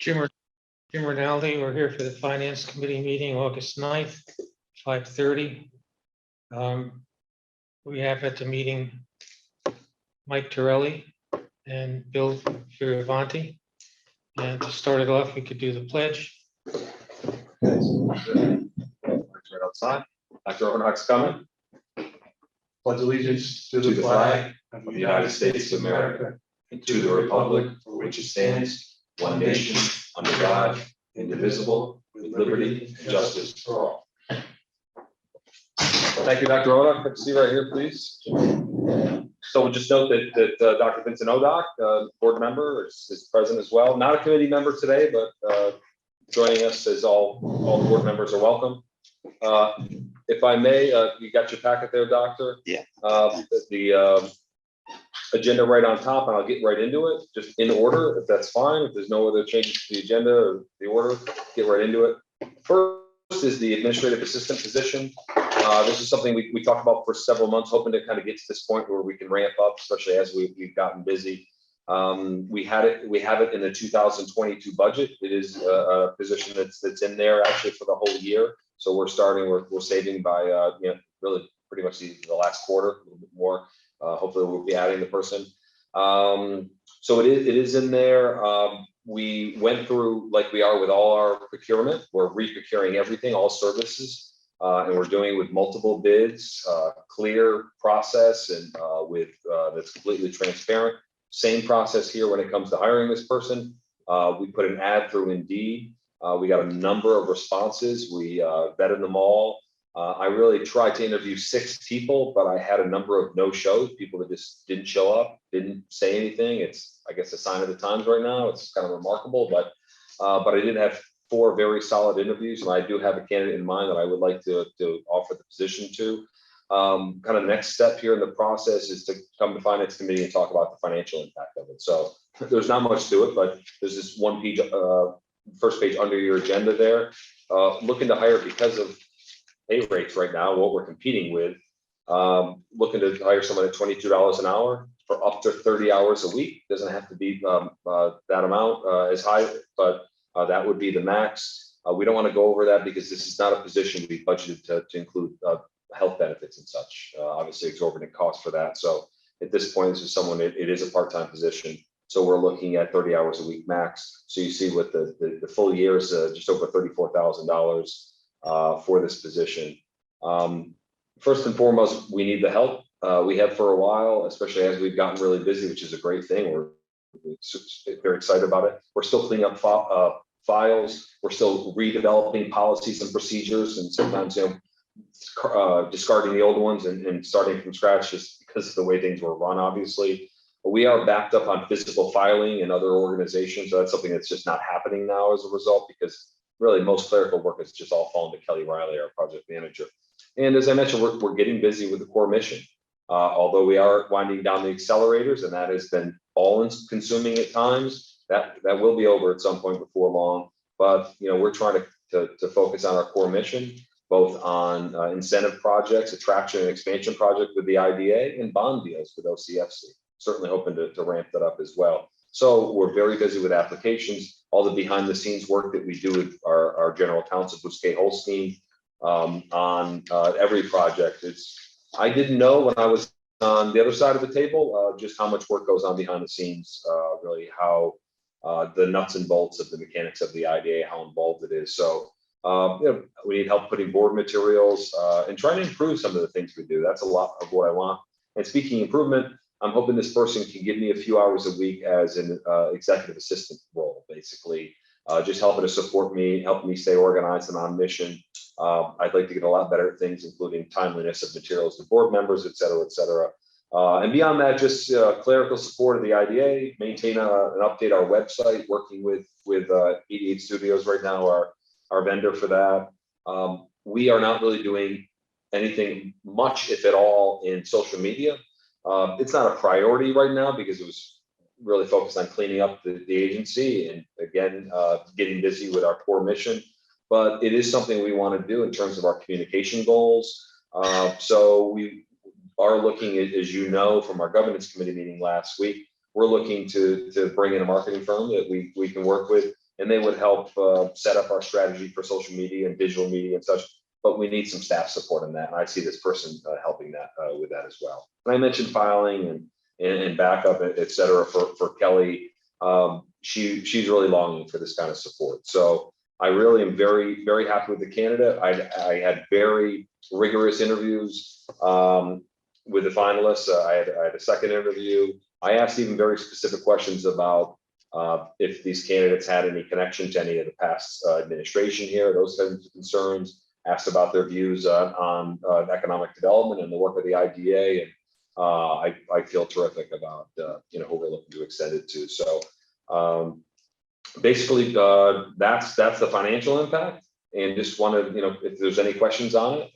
Jim Rinaldi, we're here for the Finance Committee meeting, August 9th, 5:30. We have at the meeting Mike Torelli and Bill Fioravanti. And to start it off, we could do the pledge. Right outside. Dr. Overnock's coming. Pledge allegiance to To the the flag of the United States of America, and to the republic for which it stands, one nation, under God, indivisible, with liberty and justice for all. Thank you, Dr. Overnock. Good to see you right here, please. So we'll just note that Dr. Vincent Odock, board member, is present as well. Not a committee member today, but joining us as all the board members are welcome. If I may, you got your packet there, Doctor? Yeah. The agenda right on top, and I'll get right into it, just in order, if that's fine. If there's no other changes to the agenda or the order, get right into it. First is the administrative assistant position. This is something we talked about for several months, hoping to kind of get to this point where we can ramp up, especially as we've gotten busy. We have it in the 2022 budget. It is a position that's in there actually for the whole year. So we're saving by really pretty much the last quarter, a little bit more. Hopefully we'll be adding the person. So it is in there. We went through, like we are with all our procurement, we're re-procuring everything, all services, and we're doing it with multiple bids, clear process, and that's completely transparent. Same process here when it comes to hiring this person. We put an ad through Indeed. We got a number of responses. We vetted them all. I really tried to interview 6 people, but I had a number of no-shows, people that just didn't show up, didn't say anything. It's, I guess, a sign of the times right now. It's kind of remarkable, but I did have 4 very solid interviews, and I do have a candidate in mind that I would like to offer the position to. Kind of next step here in the process is to come to Finance Committee and talk about the financial impact of it. So there's not much to it, but there's this one page, first page under your agenda there. Looking to hire because of pay rates right now, what we're competing with. Looking to hire someone at $22 an hour for up to 30 hours a week. Doesn't have to be that amount as high, but that would be the max. We don't want to go over that because this is not a position we budgeted to include health benefits and such. Obviously exorbitant costs for that. So at this point, this is someone, it is a part-time position. So we're looking at 30 hours a week max. So you see what the full year is just over $34,000 for this position. First and foremost, we need the help. We have for a while, especially as we've gotten really busy, which is a great thing. We're very excited about it. We're still cleaning up files. We're still redeveloping policies and procedures, and sometimes, discarding the old ones and starting from scratch just because of the way things were run, obviously. But we are backed up on physical filing in other organizations. So that's something that's just not happening now as a result, because really most clerical work is just all fallen to Kelly Riley, our project manager. And as I mentioned, we're getting busy with the core mission. Although we are winding down the accelerators, and that has been all consuming at times, that will be over at some point before long. But we're trying to focus on our core mission, both on incentive projects, attraction and expansion project with the IDA, and bond deals with OCFC. Certainly hoping to ramp that up as well. So we're very busy with applications, all the behind the scenes work that we do with our general counsel, Bruce K. Holstein, on every project. I didn't know when I was on the other side of the table just how much work goes on behind the scenes, really how the nuts and bolts of the mechanics of the IDA, how involved it is. So we need help putting board materials and trying to improve some of the things we do. That's a lot of what I want. And speaking of improvement, I'm hoping this person can give me a few hours a week as an executive assistant role, basically, just helping to support me, helping me stay organized and on mission. I'd like to get a lot better at things, including timeliness of materials to board members, et cetera, et cetera. And beyond that, just clerical support of the IDA, maintain and update our website, working with 88 Studios right now, our vendor for that. We are not really doing anything much, if at all, in social media. It's not a priority right now because it was really focused on cleaning up the agency and, again, getting busy with our core mission. But it is something we want to do in terms of our communication goals. So we are looking at, as you know, from our governance committee meeting last week, we're looking to bring in a marketing firm that we can work with and they would help set up our strategy for social media and digital media and such. But we need some staff support in that. And I see this person helping that with that as well. And I mentioned filing and backup, et cetera, for Kelly. She's really longing for this kind of support. So I really am very, very happy with the candidate. I had very rigorous interviews with the finalists. I had a second interview. I asked even very specific questions about if these candidates had any connection to any of the past administration here, those kinds of concerns. Asked about their views on economic development and the work of the IDA, and I feel terrific about who we're looking to extend it to. So basically, that's the financial impact. And just wanted, if there's any questions on it,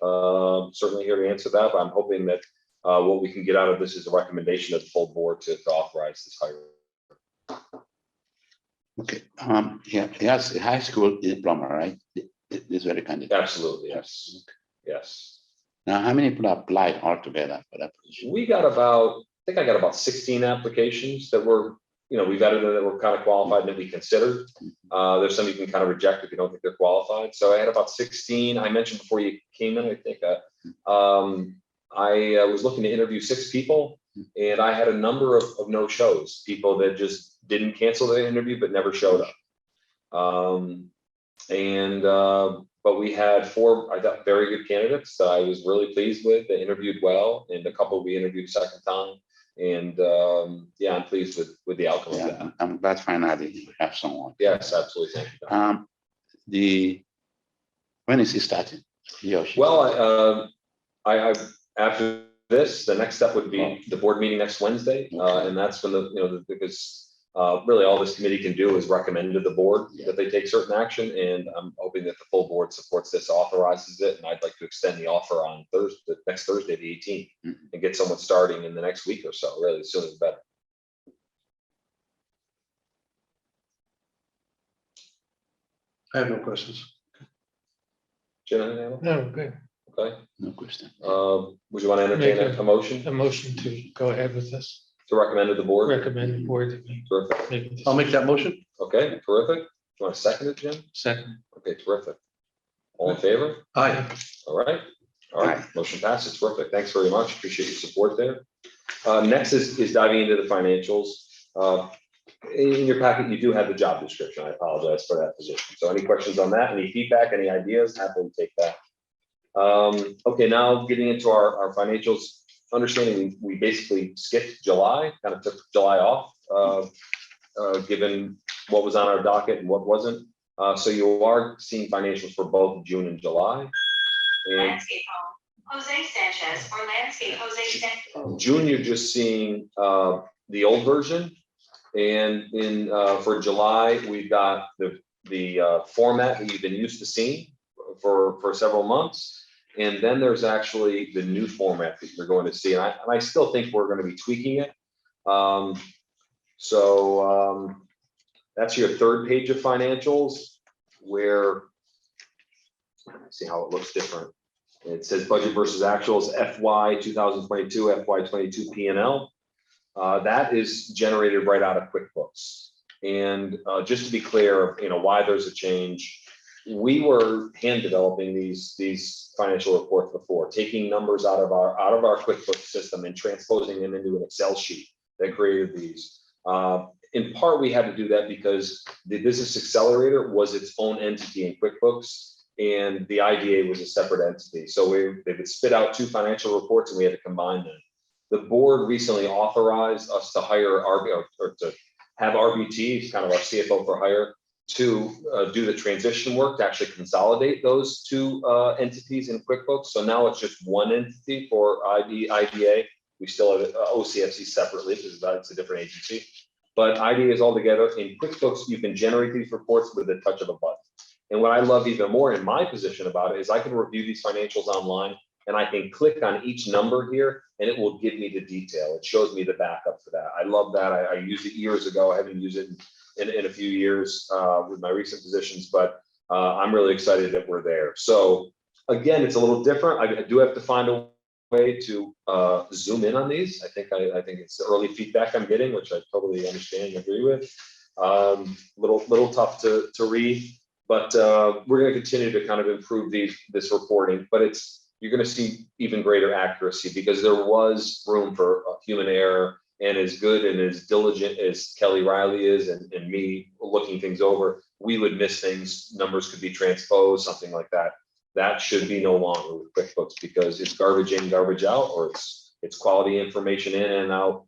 certainly here to answer that. But I'm hoping that what we can get out of this is a recommendation of the full board to authorize this hire. Okay. He has a high school diploma, right? This very candidate. Absolutely, yes. Yes. Now, how many people applied altogether for that position? We got I think I got about 16 applications that were, we've edited that were kind of qualified and that we considered. There's some you can kind of reject if you don't think they're qualified. So I had about 16. I mentioned before you came in, I think I was looking to interview 6 people, and I had a number of no-shows, people that just didn't cancel the interview but never showed up. But we had 4, I thought, very good candidates that I was really pleased with. They interviewed well, and a couple we interviewed a second time. And yeah, I'm pleased with the outcome of that. I'm glad finally you have someone. Yes, absolutely. Thank you. When is he starting? He or she? Well, I after this, the next step would be the board meeting next Wednesday, and that's when because really all this committee can do is recommend to the board that they take certain action, and I'm hoping that the full board supports this, authorizes it, and I'd like to extend the offer on next Thursday, the 18th, and get someone starting in the next week or so. Really, as soon as better. I have no questions. Jim, anything else? No, good. Okay. No question. Would you want to entertain a motion A motion to go ahead with this, to recommend to the board? recommend the board that we Terrific. make this. I'll make that motion. Okay, terrific. Do you want to second it, Jim? Second. Okay, terrific. All in favor? Aye. All right. All right. Motion passes. Terrific. Thanks very much. Appreciate your support there. Next is diving into the financials. In your packet, you do have the job description. I apologize for that position. So any questions on that? Any feedback? Any ideas? Happy to take that. Okay, now getting into our financials. Understanding we basically skipped July, kind of took July off, given what was on our docket and what wasn't. So you are seeing financials for both June and July. And Landscape home, Jose Sanchez, or landscape Jose Sanchez. June, you're just seeing the old version. And for July, we've got the format that you've been used to seeing for several months. And then there's actually the new format that you're going to see. And I still think we're going to be tweaking it. That's your third page of financials, where, let's see how it looks different. It says budget versus actuals, FY 2022, FY 22 P&L. That is generated right out of QuickBooks. And just to be clear, why there's a change. We were hand developing these financial reports before, taking numbers out of our QuickBooks system and transposing them into an Excel sheet that created these. In part, we had to do that because the Business Accelerator was its own entity in QuickBooks, and the IDA was a separate entity. So they would spit out 2 financial reports, and we had to combine them. The board recently authorized us to hire or to have RBT, kind of our CFO for hire, to do the transition work to actually consolidate those 2 entities in QuickBooks. So now it's just one entity for IDA. We still have OCFC separately because it's a different agency. But IDA is all together. In QuickBooks, you can generate these reports with the touch of a button. And what I love even more in my position about it is I can review these financials online, and I can click on each number here, and it will give me the detail. It shows me the backup for that. I love that. I used it years ago. I haven't used it in a few years with my recent positions, but I'm really excited that we're there. So again, it's a little different. I do have to find a way to zoom in on these. I think it's the early feedback I'm getting, which I totally understand and agree with. Little tough to read, but we're going to continue to kind of improve this reporting. But you're going to see even greater accuracy because there was room for human error. And as good and as diligent as Kelly Riley is and me looking things over, we would miss things. Numbers could be transposed, something like that. That should be no longer with QuickBooks because it's garbage in, garbage out, or it's quality information in and out.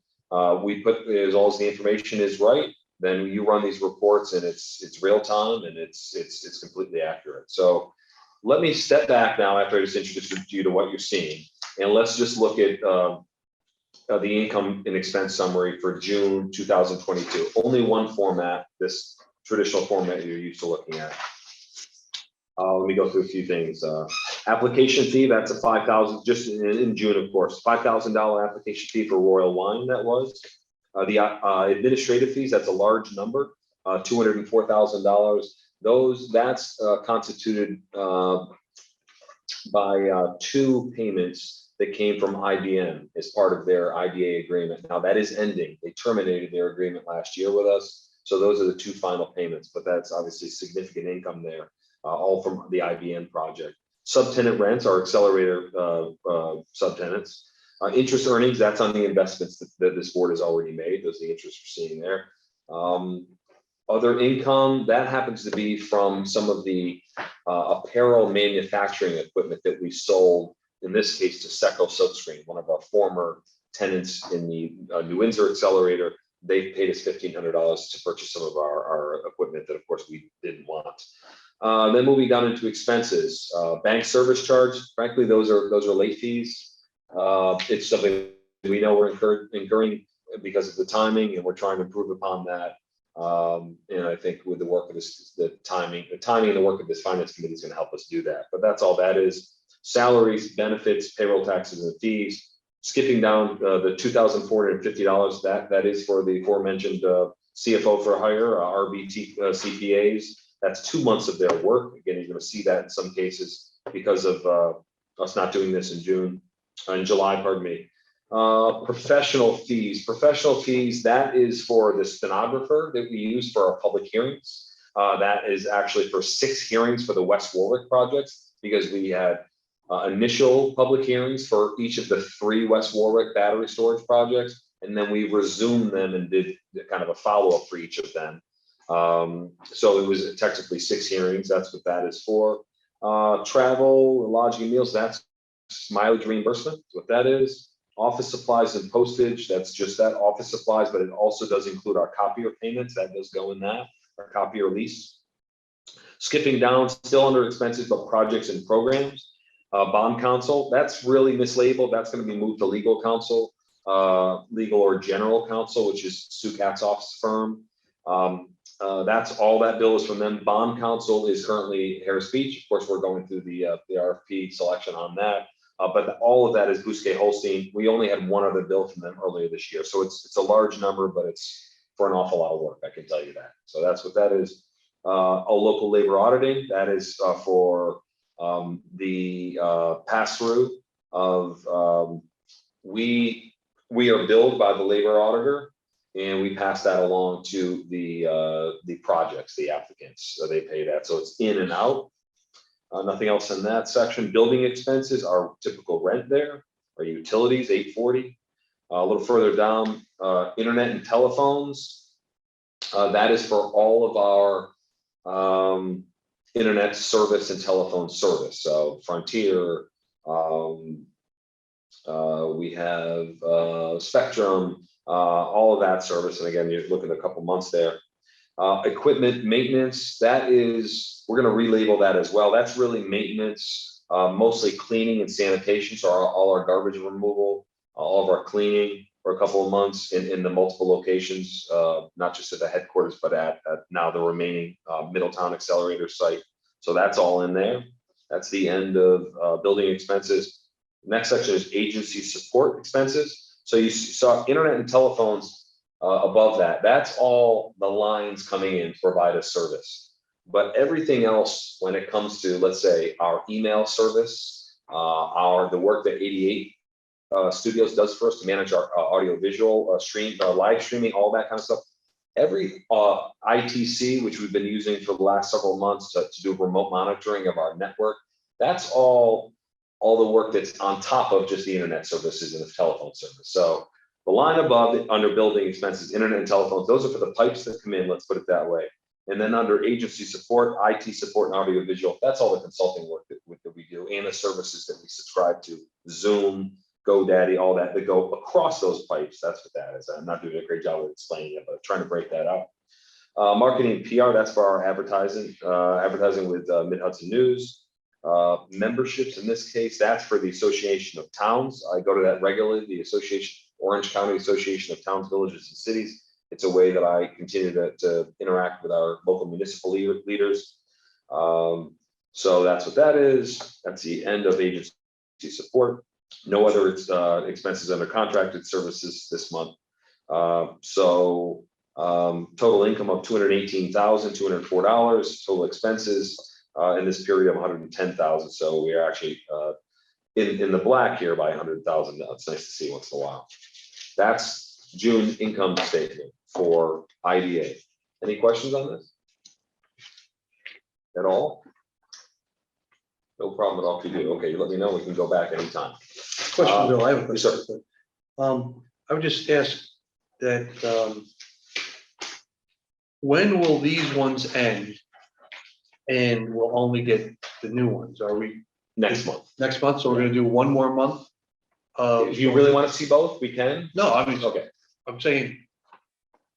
We put as long as the information is right, then you run these reports and it's real time and it's completely accurate. So let me step back now after I just introduced you to what you're seeing, and let's just look at the income and expense summary for June 2022. Only one format, this traditional format you're used to looking at. Let me go through a few things. Application fee, that's a $5,000, just in June, of course, $5,000 application fee for Royal Wine, that was. The administrative fees, that's a large number, $204,000. That's constituted by 2 payments that came from IBM as part of their IDA agreement. Now that is ending. They terminated their agreement last year with us. So those are the 2 final payments, but that's obviously significant income there, all from the IBM project. Subtenant rents are accelerator subtenants. Interest earnings, that's on the investments that this board has already made. Those are the interests we're seeing there. Other income, that happens to be from some of the apparel manufacturing equipment that we sold, in this case to Seco Silkscreen, one of our former tenants in the New Windsor Accelerator. They paid us $1,500 to purchase some of our equipment that, of course, we didn't want. Then moving down into expenses, bank service charge. Frankly, those are late fees. It's something we know we're incurring because of the timing, and we're trying to improve upon that. And I think with the work of the timing and the work of this finance committee is going to help us do that. But that's all that is. Salaries, benefits, payroll taxes, and fees. Skipping down the $2,450, that is for the aforementioned CFO for hire, RBT CPAs. That's 2 months of their work. Again, you're going to see that in some cases because of us not doing this in July, pardon me. Professional fees, that is for the stenographer that we use for our public hearings. That is actually for 6 hearings for the West Warwick projects, because we had initial public hearings for each of the 3 West Warwick battery storage projects, and then we resumed them and did kind of a follow-up for each of them. So it was technically 6 hearings. That's what that is for. Travel, lodging, and meals, that's mileage reimbursement, that's what that is. Office supplies and postage, that's just that, office supplies, but it also does include our copier payments. That does go in that, our copier lease. Skipping down, still under expenses, but projects and programs. Bond counsel, that's really mislabeled. That's going to be moved to legal counsel, legal or general counsel, which is Sue Katzhoff's firm. That's all that bill is from them. Bond counsel is currently Harris Beach. Of course, we're going through the RFP selection on that. But all of that is Bousquet Holstein. We only had one other bill from them earlier this year. So it's a large number, but it's for an awful lot of work, I can tell you that. So that's what that is. A local labor auditing, that is for the pass-through of, we are billed by the labor auditor, and we pass that along to the projects, the applicants, so they pay that. So it's in and out. Nothing else in that section. Building expenses are typical rent there. Our utilities, $840. A little further down, internet and telephones. That is for all of our internet service and telephone service. So Frontier, we have Spectrum, all of that service. And again, you're looking at a couple months there. Equipment maintenance, that is, we're going to relabel that as well. That's really maintenance, mostly cleaning and sanitation. So all our garbage removal, all of our cleaning for a couple of months in the multiple locations, not just at the headquarters, but at now the remaining Middletown Accelerator site. So that's all in there. That's the end of building expenses. Next section is agency support expenses. So you saw internet and telephones above that. That's all the lines coming in to provide a service. But everything else, when it comes to, let's say, our email service, the work that 88 Studios does for us to manage our audio visual stream, live streaming, all that kind of stuff, every ITC, which we've been using for the last several months to do remote monitoring of our network, that's all the work that's on top of just the internet services and the telephone service. So the line above under building expenses, internet and telephones, those are for the pipes that come in, let's put it that way. And then under agency support, IT support and audiovisual, that's all the consulting work that we do and the services that we subscribe to, Zoom, GoDaddy, all that go across those pipes. That's what that is. I'm not doing a great job of explaining it, but trying to break that out. Marketing and PR, that's for our advertising, advertising with Mid-Hudson News. Memberships, in this case, that's for the Association of Towns. I go to that regularly, the Orange County Association of Towns, Villages, and Cities. It's a way that I continue to interact with our local municipal leaders. So that's what that is. That's the end of agency support. No other expenses under contracted services this month. Total income of $218,204. Total expenses in this period of $110,000. So we are actually in the black here by $100,000. It's nice to see once in a while. That's June income statement for IDA. Any questions on this at all? No problem at all if you do. Okay, you let me know. We can go back anytime. Question, Bill, I have a yes, question. I would just ask that, when will these ones end? And we'll only get the new ones? Are we Next month. next month? So we're gonna do one more month? If you really want to see both, we can. No, I mean, Okay. I'm saying,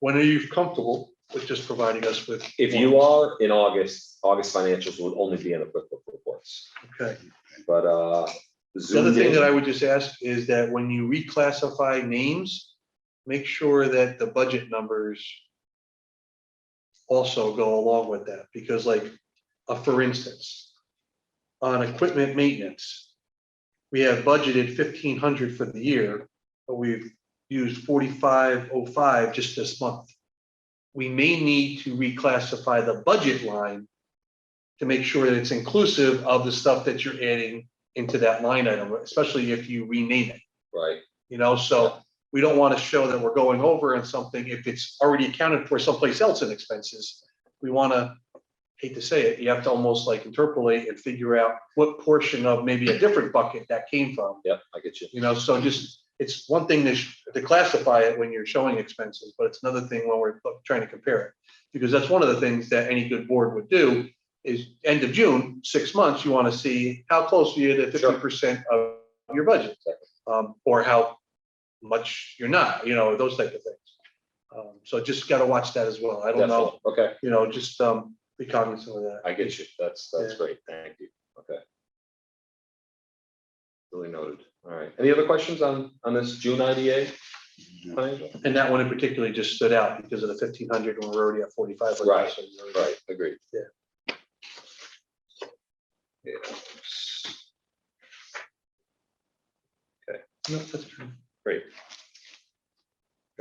when are you comfortable with just providing us with? If you are in August financials would only be in the QuickBook reports. Okay. But The other thing that I would just ask is that when you reclassify names, make sure that the budget numbers also go along with that, because like, for instance, on equipment maintenance, we have budgeted 1,500 for the year, but we've used 4,505 just this month. We may need to reclassify the budget line to make sure that it's inclusive of the stuff that you're adding into that line item, especially if you rename it. Right. You know, so we don't want to show that we're going over on something if it's already accounted for someplace else in expenses. We want to, hate to say it, you have to almost like interpolate and figure out what portion of maybe a different bucket that came from. Yep, I get you. You know, so just, it's one thing to classify it when you're showing expenses, but it's another thing when we're trying to compare it. Because that's one of the things that any good board would do is end of June, 6 months, you want to see how close you are to 50% of your budget. Or how much you're not, you know, those type of things. So just got to watch that as well. I don't know, Definitely. Okay, you know, just be cognizant of that. I get you. That's Yeah. great. Thank you. Okay. Really noted. All right. Any other questions on this June IDA? financial? And that one in particular just stood out because of the 1,500 when we're already at 4,500. Right, So you're- Right, agreed. Yeah. Yeah. No, that's true. Great.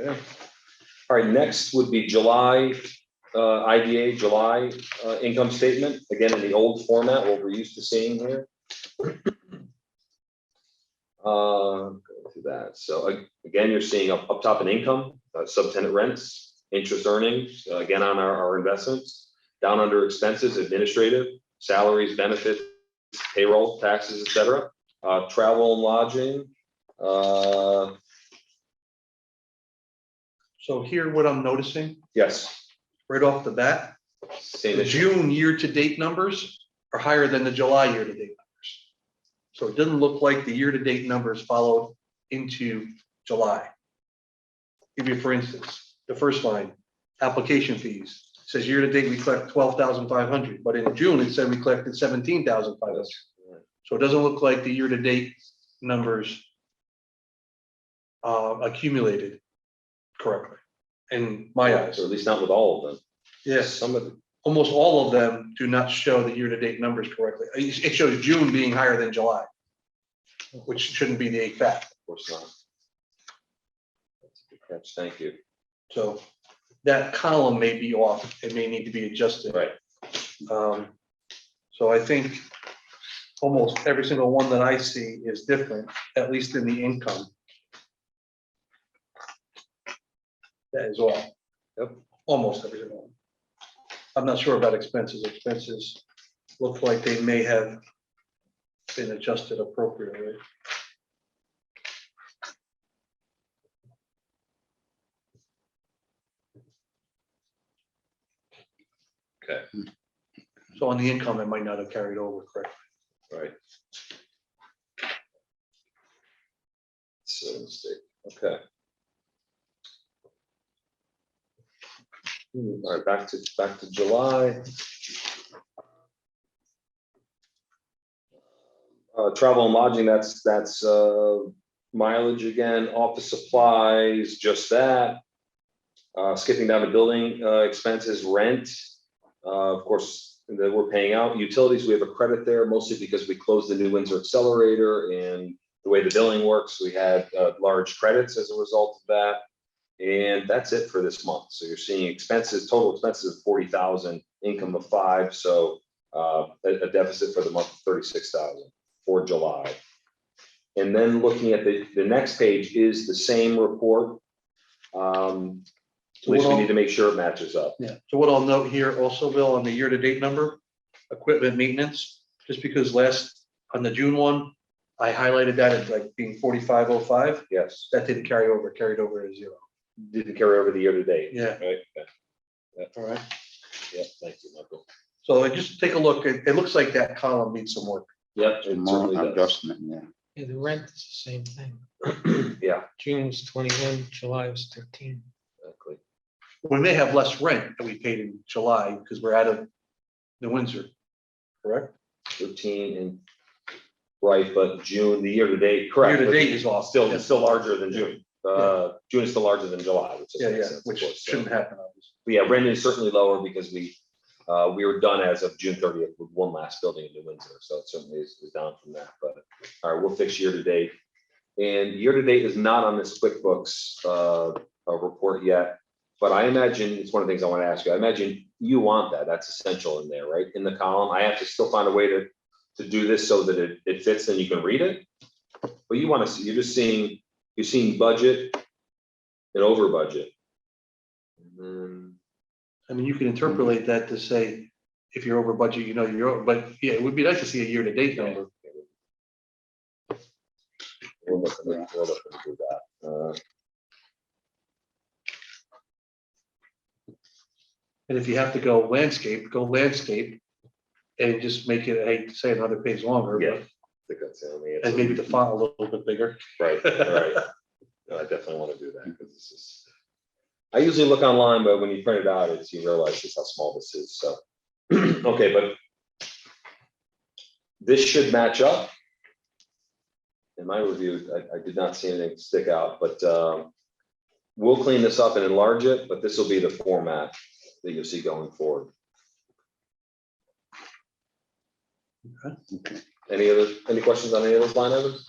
Okay. All right, next would be July, IDA, July income statement, again, in the old format, what we're used to seeing here. Go through that. So again, you're seeing up top in income, subtenant rents, interest earnings, again, on our investments, down under expenses, administrative, salaries, benefits, payroll, taxes, et cetera, travel and lodging. So here, what I'm noticing Yes, right off the bat, same the issue. June year-to-date numbers are higher than the July year-to-date numbers. So it doesn't look like the year-to-date numbers followed into July. Give you, for instance, the first line, application fees. It says year-to-date, we collect 12,500, but in June, it said we collected 17,500. So it doesn't look like the year-to-date numbers accumulated correctly, in my eyes. Or at least not with all of them. Yes, Some of them, almost all of them do not show the year-to-date numbers correctly. It shows June being higher than July, which shouldn't be the fact. of course not. That's a good catch, thank you. So that column may be off. It may need to be adjusted. Right, So I think almost every single one that I see is different, at least in the income. That is all. Yep. almost every single one. I'm not sure about expenses. Expenses look like they may have been adjusted appropriately. Okay. So on the income, it might not have carried over correctly. Right. So mistake. Okay. All right, back to July. Travel and lodging, that's mileage again, office supplies, just that. Skipping down to building expenses, rent. Of course, that we're paying out. Utilities, we have a credit there, mostly because we closed the New Windsor accelerator, and the way the billing works, we had large credits as a result of that. And that's it for this month. So you're seeing expenses, total expenses of 40,000, income of 5. So a deficit for the month of 36,000 for July. And then looking at the next page is the same report. Which we need to make sure it matches up. Yeah, so what I'll note here also, Bill, on the year-to-date number, equipment maintenance, just because on the June one, I highlighted that as like being 4505. Yes, That didn't carry over, carried over to 0. didn't carry over the year to date. Yeah. Right. Yeah. All right. Yeah. Thank you, Michael. So just take a look. It looks like that column needs some work. Yep. It More certainly does. adjustment, yeah. Yeah, the rent is the same thing. Yeah. June was 21, July was 13. Exactly. We may have less rent that we paid in July because we're out of New Windsor, correct? 13 and right, but June, the year to date, correct. Year-to-date but is off. Still, Yeah. it's still larger than June. June is still larger than July, which Yeah, makes yeah, sense, of which course. So, shouldn't happen, obviously. but yeah, rent is certainly lower because we were done as of June 30th with one last building in New Windsor, so it certainly is down from that. But all right, we'll fix year to date, and year to date is not on this QuickBooks report yet. But I imagine it's one of the things I want to ask you. I imagine you want that. That's essential in there, right? In the column, I have to still find a way to do this so that it fits and you can read it. But you want to see, you're seeing budget and over budget. And I mean, you can interpolate that to say, if you're over budget, you know you're over, but yeah, it would be nice to see a year-to-date number. we're looking to do that. And if you have to go landscape, and just make it, I hate to say another page longer, Yeah, I but think that's the only answer. and maybe the font a little bit bigger. Right, right. No, I definitely want to do that because this is, I usually look online, but when you print it out, you realize just how small this is, so. Okay, but this should match up. In my review, I did not see anything stick out, but we'll clean this up and enlarge it, but this will be the format that you'll see going forward. Okay. Any questions on any of those line items?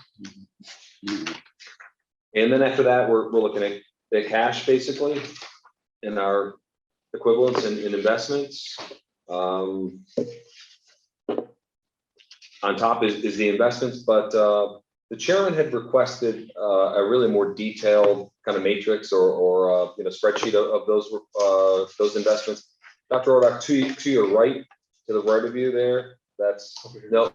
And then after that, we're looking at the cash basically in our equivalents and investments. On top is the investments, but the chairman had requested a really more detailed kind of matrix or spreadsheet of those investments. Dr. Rodak, to your right, to the right of you there, that's no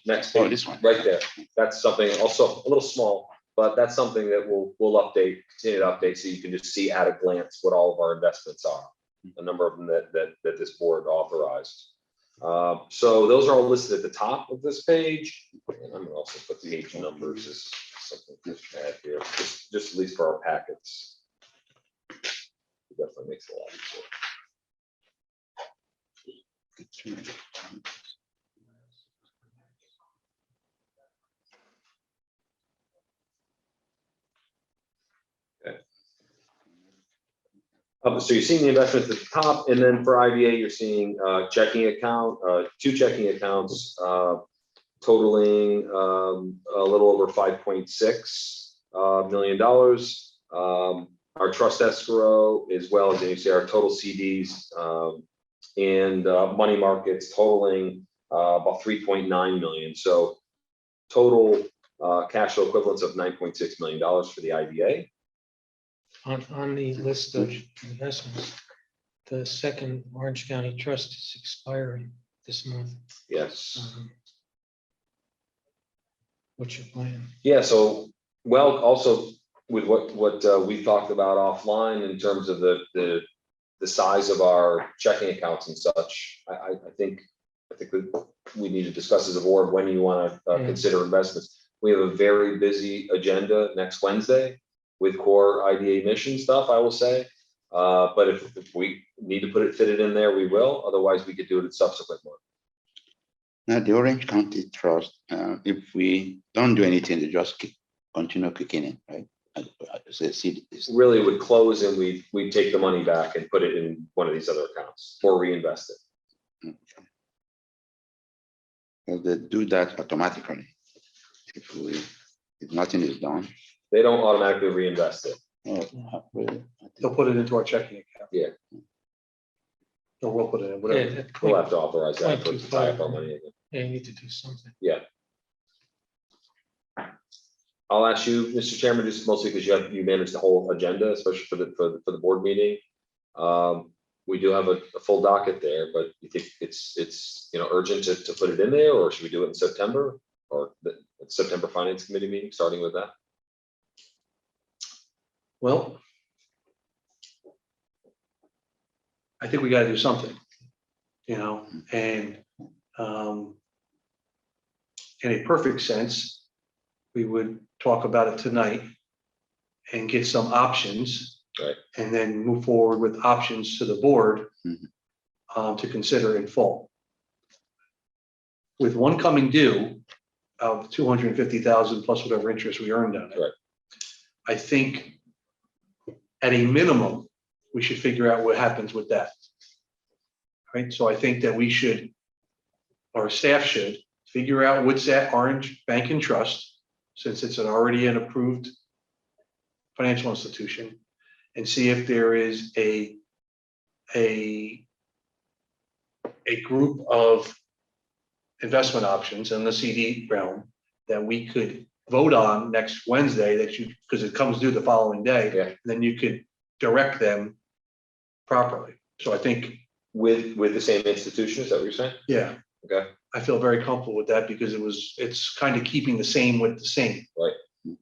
next Oh, page, this one. right there. That's something also a little small, but that's something that we'll update, continue to update, so you can just see at a glance what all of our investments are, a number of them that this board authorized. So those are all listed at the top of this page, and I'm gonna also put the page numbers as something to add here, just at least for our packets. It definitely makes it a lot easier. So you're seeing the investments at the top, and then for IVA, you're seeing checking account, 2 checking accounts totaling a little over $5.6 million. Our trust escrow, as well as you see our total CDs and money markets totaling about 3.9 million. So total cash flow equivalents of $9.6 million for the IVA. On the list of investments, the second Orange County Trust is expiring this month. Yes. What's your plan? Yeah, so, well, also with what we talked about offline in terms of the size of our checking accounts and such, I think that we need to discuss as a board when you want to consider investments. We have a very busy agenda next Wednesday with core IDA mission stuff, I will say. But if we need to fit it in there, we will. Otherwise, we could do it at subsequent month. Now, the Orange County Trust, if we don't do anything, they just continue kicking in, right? Really would close and we take the money back and put it in one of these other accounts or reinvest it. Okay. Well, they do that automatically. If nothing is done. They don't automatically reinvest it. Really? They'll put it into our checking account. Yeah. Or we'll put it in, Yeah, whatever. at We'll point- have to authorize that for 0.25. tie up our money again. yeah, you need to do something. I'll ask you, Mr. Chairman, just mostly because you manage the whole agenda, especially for the board meeting. We do have a full docket there, but you think it's urgent to put it in there, or should we do it in September or the September Finance Committee meeting, starting with that? Well, I think we gotta do something, and in a perfect sense, we would talk about it tonight and get some options. Right. And then move forward with options to the board to consider in fall. With one coming due of 250,000 plus whatever interest we earned on it. Right. I think at a minimum, we should figure out what happens with that. Right, so I think that we should, our staff should figure out what's at Orange Bank and Trust, since it's already an approved financial institution, and see if there is a group of investment options in the CD realm that we could vote on next Wednesday, because it comes due the following day. Yeah. And then you could direct them properly. So I think, With the same institution, is that what you're saying? yeah, Okay. I feel very comfortable with that because it's kind of keeping the same with the same. Right.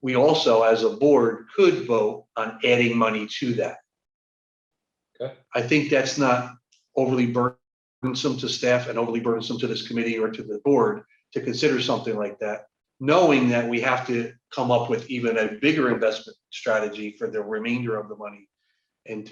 We also, as a board, could vote on adding money to that. Okay. I think that's not overly burdensome to staff and overly burdensome to this committee or to the board to consider something like that, knowing that we have to come up with even a bigger investment strategy for the remainder of the money. And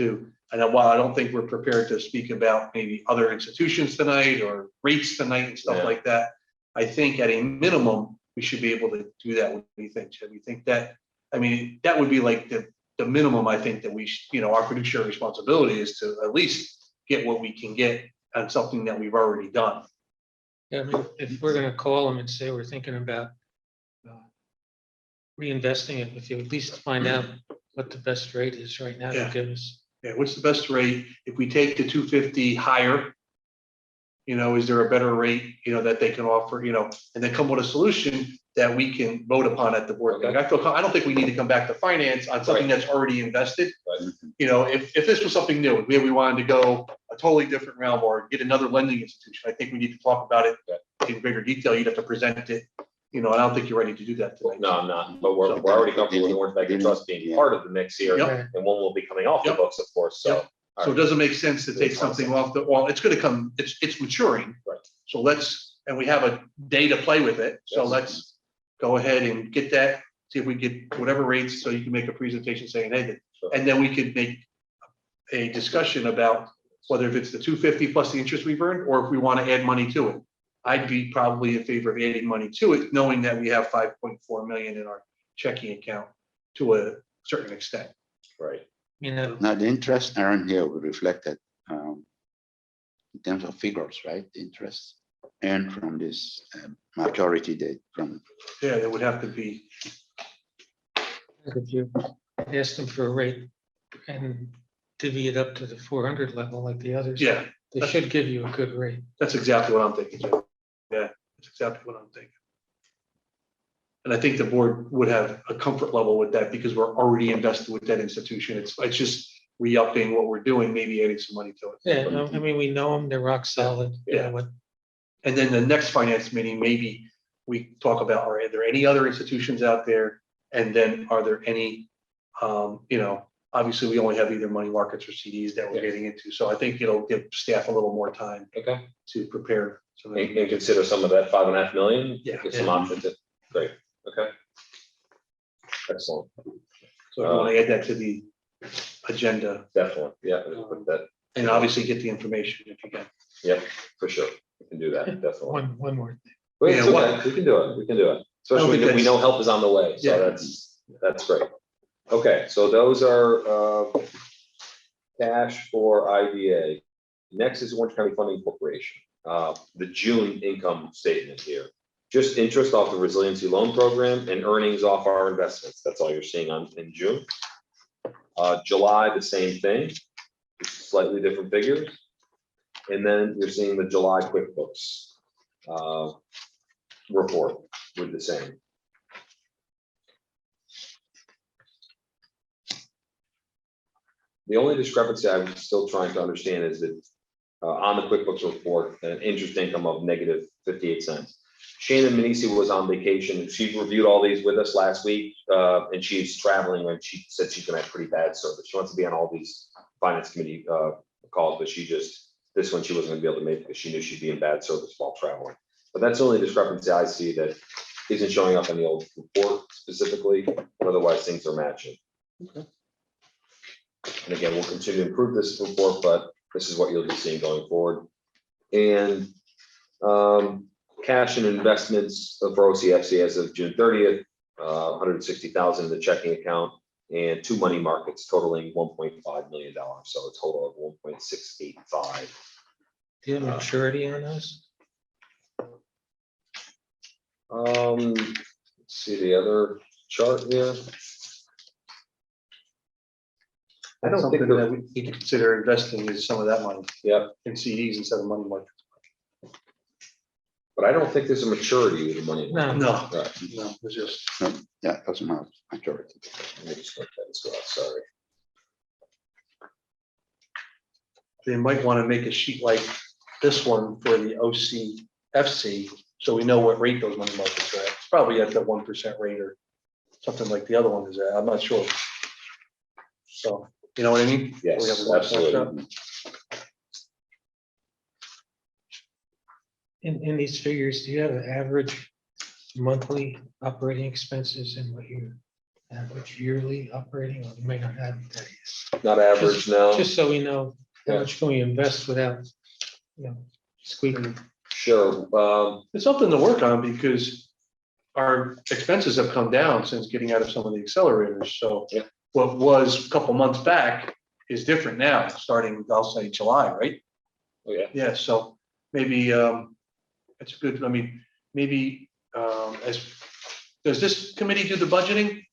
while I don't think we're prepared to speak about maybe other institutions tonight or rates tonight and stuff Yeah. like that, I think at a minimum, we should be able to do that. What do you think, Chad? We think that, that would be like the minimum, I think, that we should, our fiduciary responsibility is to at least get what we can get on something that we've already done. Yeah, if we're gonna call them and say we're thinking about reinvesting it, if you at least find out what the best rate is right now to Yeah. give us. Yeah, what's the best rate? If we take the 250 higher, is there a better rate, that they can offer, and then come with a solution that we can vote upon at the board. Okay. I don't think we need to come back to finance on something that's already invested. Right. If this was something new, maybe we wanted to go a totally different realm or get another lending institution, I think we need to talk about it in greater detail. You'd have to present it, I don't think you're ready to do that tonight. No, I'm not, but we're already comfortable with Orange Bank and Trust being part of the mix here, Yep. and one will be coming off the Yep. books, of course, so. Yep. So it doesn't make sense to take something off it's gonna come, it's maturing. Right. So and we have a day to play with it, so Yes. let's go ahead and get that, see if we get whatever rates, so you can make a presentation saying, hey, Sure. and then we could make a discussion about whether if it's the 250 plus the interest we've earned, or if we want to add money to it. I'd be probably in favor of adding money to it, knowing that we have 5.4 million in our checking account to a certain extent. Right. Now, the interest earned here will reflect that in terms of figures, right? The interest earned from this maturity date from. Yeah, it would have to be, If you ask them for a rate and divvy it up to the 400 level like the others. yeah, They should give you a good rate. that's exactly what I'm thinking, Jim. Yeah, that's exactly what I'm thinking. And I think the board would have a comfort level with that because we're already invested with that institution. It's just re-upping what we're doing, maybe adding some money to it. Yeah, no, I mean, we know them, they're rock solid. Yeah. What- And then the next finance meeting, maybe we talk about, are there any other institutions out there? And then are there any, obviously we only have either money markets or CDs that we're Yeah. getting into. So I think it'll give staff a little more time Okay. to prepare. some of And the- consider some of that 5.5 million. Yeah. Get some options. Great. Okay. Excellent. So if you want to add that to the agenda Definitely. Yeah. Just put that. and obviously get the information if you can. Yep. For sure. We can do that. Definitely. One more thing. Wait, it's Yeah, okay. We can do it. We can do it. Especially think when we that's- know help is on the way. So Yeah. that's great. Okay, so those are cash for IDA. Next is Orange County Funding Corporation. The June income statement here. Just interest off the resiliency loan program and earnings off our investments. That's all you're seeing in June. July, the same thing, slightly different figures. And then you're seeing the July QuickBooks report with the same. The only discrepancy I'm still trying to understand is that on the QuickBooks report, an interest income of negative 58 cents. Shannon Manisi was on vacation. She reviewed all these with us last week, and she's traveling, and she said she's gonna have pretty bad service. She wants to be on all these finance committee calls, but this one she wasn't gonna be able to make because she knew she'd be in bad service while traveling. But that's the only discrepancy I see that isn't showing up in the old report specifically, but otherwise things are matching. And again, we'll continue to improve this report, but this is what you'll be seeing going forward. And cash and investments for OCFC as of June 30th, 160,000 in the checking account and 2 money markets totaling $1.5 million. So a total of 1.685. Do you have maturity on those? Let's see the other chart here. I don't think Something that we need to consider investing is some of that money Yep, in CDs instead of money markets. but I don't think there's a maturity with the money. No. No, Right. no, it's just, Yeah, that's my majority. Let me just look at that as well, sorry. they might want to make a sheet like this one for the OCFC, so we know what rate those money markets are at. It's probably at the 1% rate or something like the other one is at. I'm not sure. So, you know what I mean? Yes, We have a absolutely. In these figures, do you have an average monthly operating expenses and what your average yearly operating, or you may not have that yet? Not average, no. Just so we know how Yeah. much can we invest without, squeaking. Sure, It's something to work on because our expenses have come down since getting out of some of the accelerators. So Yeah. what was a couple months back is different now, starting, I'll say July, right? oh yeah, Yeah, so maybe it's good, I mean, maybe does this committee do the budgeting?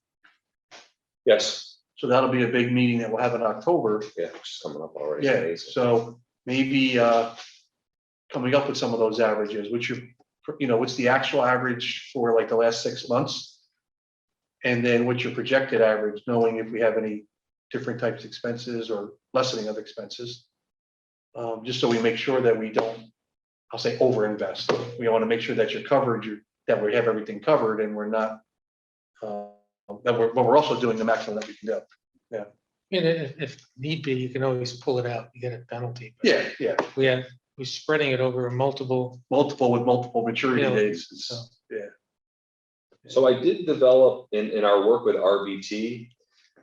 yes, So that'll be a big meeting that we'll have in October. yeah, which is coming up already. Yeah, Amazing. so maybe coming up with some of those averages, which what's the actual average for like the last 6 months? And then what's your projected average, knowing if we have any different types of expenses or lessening of expenses? Just so we make sure that we don't, I'll say, overinvest. We want to make sure that you're covered, that we have everything covered and we're not, but we're also doing the maximum that we can do. If need be, you can always pull it out, you get a penalty. But Yeah, we're spreading it over multiple, multiple with multiple maturity Yeah, dates. so- Yeah. So I did develop in our work with RBT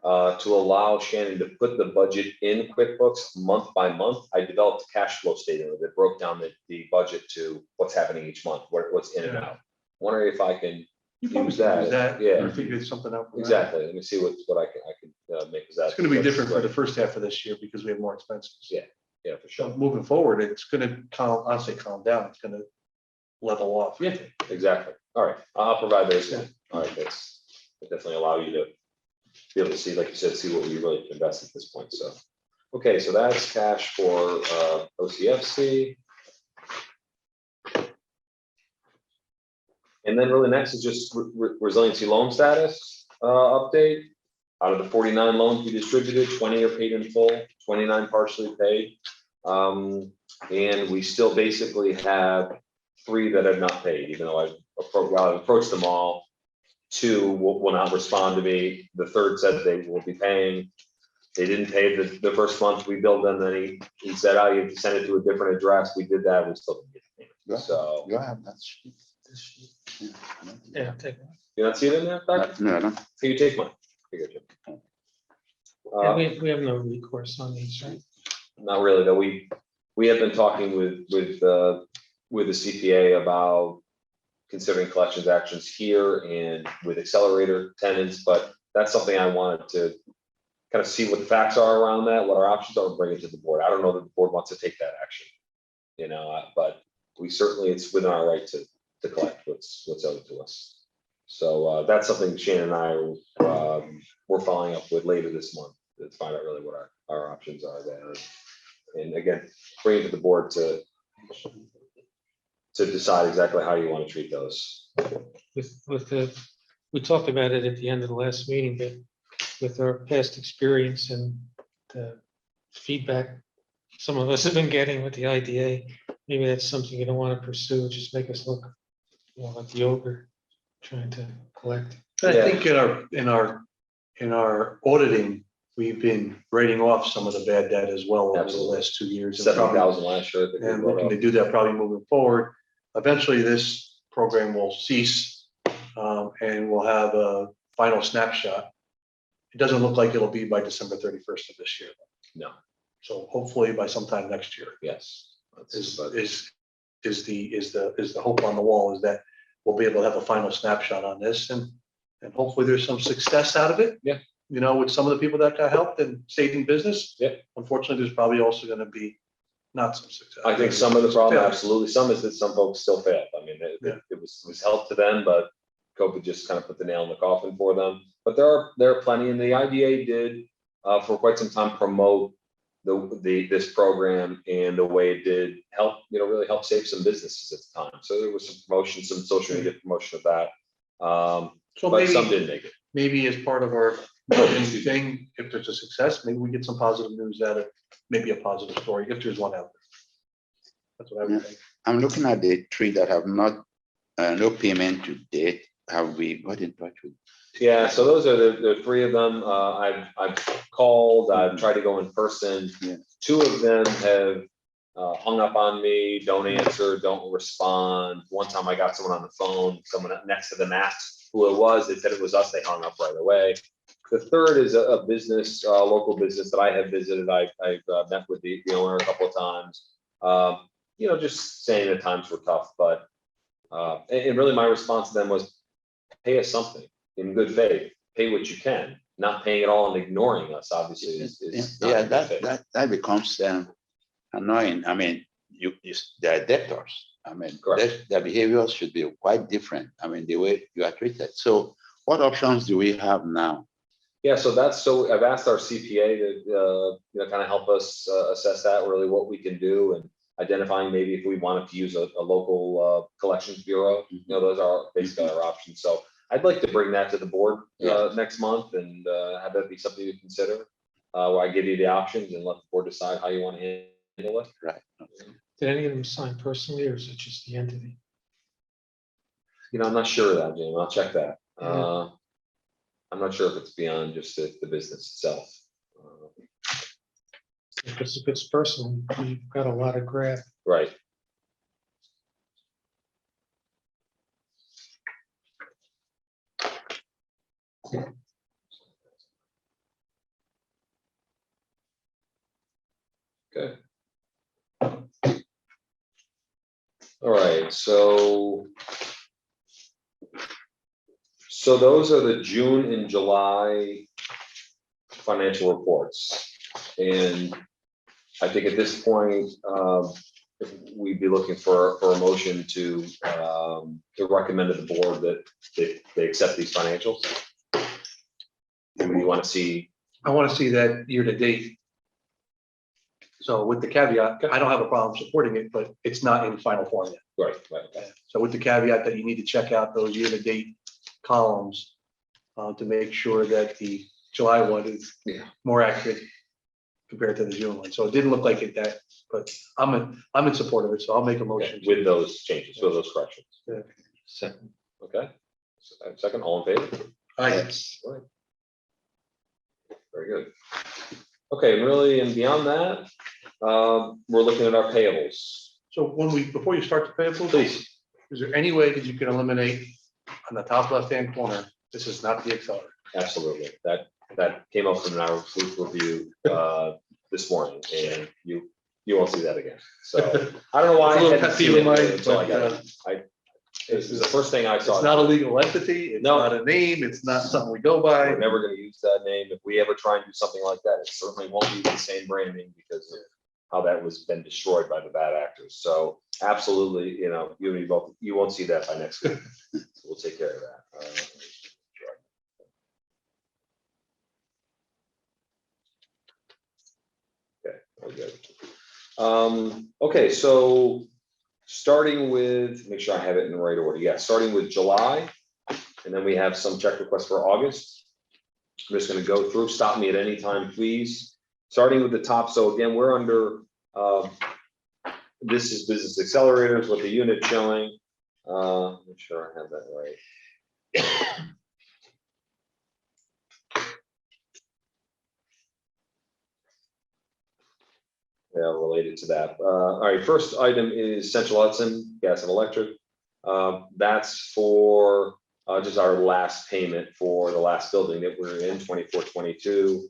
to allow Shannon to put the budget in QuickBooks month by month. I developed a cash flow statement that broke down the budget to what's happening each month, what's in and Yeah. out. Wondering if I can You probably use can that. use that. Yeah. Or figure something out. for that. Exactly. Let me see what I can make. It's gonna be different for the first half of this year because we have more expenses. Yeah, for So sure. moving forward, it's gonna honestly calm down. It's gonna level off. Yeah. Exactly. All right. I'll provide those. Yeah. All right. That's definitely allow you to be able to see, like you said, see what we really invest at this point. So, okay. So that's cash for OCFC. And then really next is just resiliency loan status update. Out of the 49 loans we distributed, 20 are paid in full, 29 partially paid. And we still basically have 3 that have not paid, even though I've approached them all. 2 will not respond to me. The third said they will be paying. They didn't pay the first month we billed them, then he said, oh, you have to send it to a different address. We did that, we still didn't get the payment. So, You have that sheet. This sheet. Yeah, I don't think- Yeah, I'll take one. you not see it in there, Doug? No, I don't. So you take mine. Here you go, Jim. Yeah, we have no recourse on these, right? Not really, though. We have been talking with the CPA about considering collections actions here and with accelerator tenants, but that's something I wanted to kind of see what the facts are around that, what our options are, and bring it to the board. I don't know that the board wants to take that action, but we certainly, it's within our right to collect what's owed to us. So that's something Shane and I we're following up with later this month to find out really what our options are there. And again, bring it to the board to decide exactly how you want to treat those. We talked about it at the end of the last meeting, but with our past experience and the feedback some of us have been getting with the IDA, maybe that's something you don't want to pursue, just make us look, like the ogre trying to collect. I Yeah. think in our auditing, we've been writing off some of the bad debt as well over the Absolutely. last 2 years. and probably- 70,000 last year. I think we And brought looking up. to do that probably moving forward. Eventually, this program will cease, and we'll have a final snapshot. It doesn't look like it'll be by December 31st of this year. No, So hopefully by sometime next year yes. is But the hope on the wall, is that we'll be able to have a final snapshot on this, and hopefully there's some success out of it. Yeah. With some of the people that got helped and stayed in business. Yeah. Unfortunately, there's probably also gonna be not some success. I think some of the problem, Failure. absolutely, some is that some folks still failed. I mean, Yeah. it was help to them, but COVID just kind of put the nail in the coffin for them. But there are plenty, and the IDA did for quite some time promote this program, and the way it did help, really help save some businesses at the time. So there was some promotion, some social media promotion of that. So But some maybe, didn't make it. maybe as part of our marketing thing, if there's a success, maybe we get some positive news out of, maybe a positive story, if there's one out there. That's what I would think. I'm looking at the 3 that have not, no payment to date. Have we got in touch with? Yeah, so those are the 3 of them. I've called, I've tried to go in person. Yeah. 2 of them have hung up on me, don't answer, don't respond. One time I got someone on the phone, someone next to them asked who it was. They said it was us. They hung up right away. The third is a business, local business that I have visited. I've met with the owner a couple of times. Just saying that times were tough, but and really my response to them was, pay us something in good faith. Pay what you can. Not paying it all and ignoring us, obviously, is not Yeah, in good faith. that becomes annoying. I mean, they're debtors. I mean, Correct. their behavior should be quite different. I mean, the way you are treated. So what options do we have now? Yeah, so I've asked our CPA to kind of help us assess that, really what we can do, and identifying maybe if we wanted to use a local collections bureau. Those are basically our options. So I'd like to bring that to the board next month and have that be something to consider. Where I give you the options and let the board decide how you want to handle it. Right. Did any of them sign personally, or is it just the entity? I'm not sure of that, Jim. I'll check that. Yeah. I'm not sure if it's beyond just the business itself. If it's personal, you've got a lot of grab. Right. Okay. All right, so those are the June and July financial reports. And I think at this point, we'd be looking for a motion to recommend to the board that they accept these financials. And we want to see, I want to see that year to date. So with the caveat, I don't have a problem supporting it, but it's not in final form yet. right. So with the caveat that you need to check out those year to date columns to make sure that the July one is Yeah. more accurate compared to the June one. So it didn't look like it that, but I'm in support of it, so I'll make a Okay, motion. with those changes, with those corrections. Second. Okay, second, all in favor? Yes. Right. Very good. Okay, and really, and beyond that, we're looking at our payables. So before you start the payables, Please. is there any way that you can eliminate on the top left-hand corner, this is not the accelerator? Absolutely. That came up in our fleet review this morning, and you won't see that again. So I don't know why I It's a little hadn't pet seen peeve of it mine, until I got but, it. This is the first thing I saw. It's not a legal entity, it's No. not a name, it's not something we go by. We're never gonna use that name. If we ever try and do something like that, it certainly won't be the same branding because of how that was been destroyed by the bad actors. So absolutely, you and me both, you won't see that by next week. So we'll take care of that. Okay, very good. Okay, so starting with, make sure I have it in the right order. Yeah, starting with July, and then we have some check requests for August. I'm just gonna go through, stop me at any time, please. Starting with the top, so again, we're under, this is business accelerators, what the unit's showing. Make sure I have that right. Yeah, related to that. All right, first item is Central Hudson Gas and Electric. That's for just our last payment for the last building that we're in, 24-22.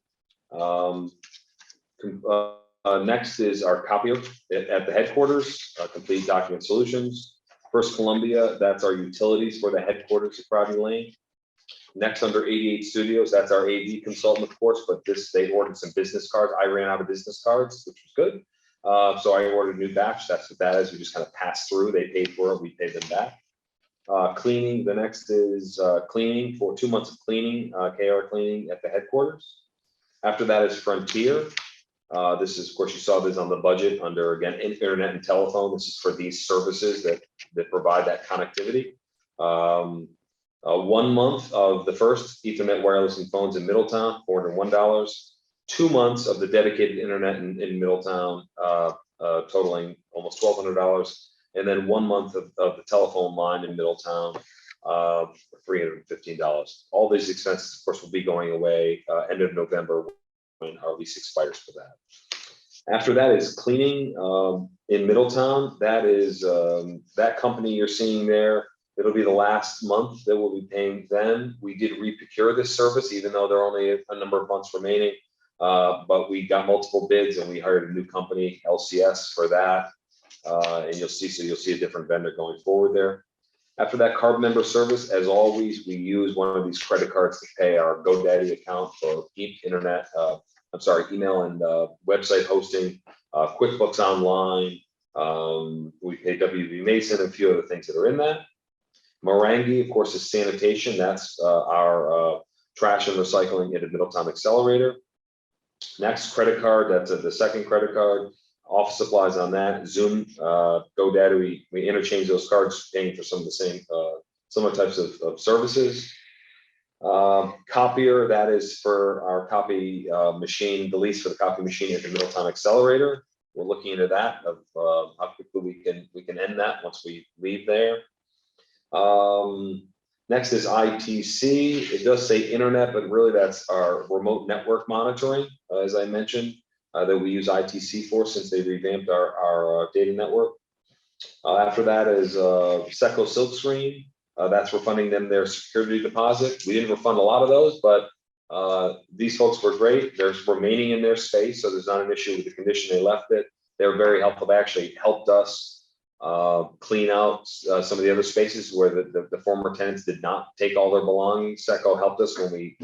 Next is our copier at the headquarters, Complete Document Solutions. First Columbia, that's our utilities for the headquarters at Crowdy Lane. Next, under 88 Studios, that's our AV consultant, of course, but they ordered some business cards. I ran out of business cards, which was good. So I ordered a new batch. That's what that is. We just kind of passed through. They paid for it. We paid them back. Cleaning, the next is cleaning for 2 months of cleaning, KR cleaning at the headquarters. After that is Frontier. This is, of course, you saw this on the budget under, again, internet and telephone. This is for these services that provide that connectivity. 1 month of the first Ethernet wireless and phones in Middletown, $401. 2 months of the dedicated internet in Middletown, totaling almost $1,200. And then 1 month of the telephone line in Middletown, for $315. All these expenses, of course, will be going away end of November when our lease expires for that. After that is cleaning in Middletown. That is that company you're seeing there. It'll be the last month that we'll be paying them. We did reprocure this service, even though there are only a number of months remaining. But we got multiple bids and we hired a new company, LCS, for that. And you'll see a different vendor going forward there. After that, card member service, as always, we use one of these credit cards to pay our GoDaddy account for internet. Email and website hosting, QuickBooks Online. We pay WB Mason, a few other things that are in that. Morangi, of course, is sanitation. That's our trash and recycling at a Middletown Accelerator. Next, credit card. That's the second credit card. Office supplies on that. Zoom, GoDaddy. We interchange those cards, paying for some of the same similar types of services. Copier, that is for our copy machine, the lease for the copy machine at the Middletown Accelerator. We're looking into that of how quickly we can end that once we leave there. Next is ITC. It does say internet, but really that's our remote network monitoring, as I mentioned, that we use ITC for since they revamped our data network. After that is Seco Silkscreen. That's refunding them their security deposit. We didn't refund a lot of those, but these folks were great. They're remaining in their space, so there's not an issue with the condition they left it. They were very helpful. They actually helped us clean out some of the other spaces where the former tenants did not take all their belongings. Seco helped us when we